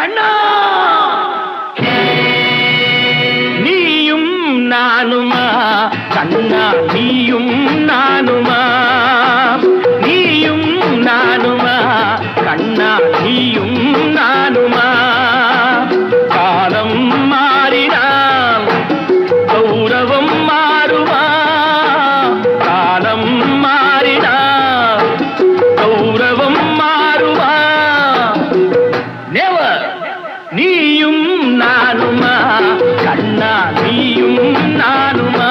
கண்ணா நீயும் நானுமா கண்ணா நீயும் நானுமா நீயும் நானுமா கண்ணா நீயும் நானுமா காலம் மாறினால் கௌரவம் மாறுமா காலம் மாறினால் கௌரவம் மாறுமா நெவர் நீயும் நானுமா கண்ணா நீயும் நானுமா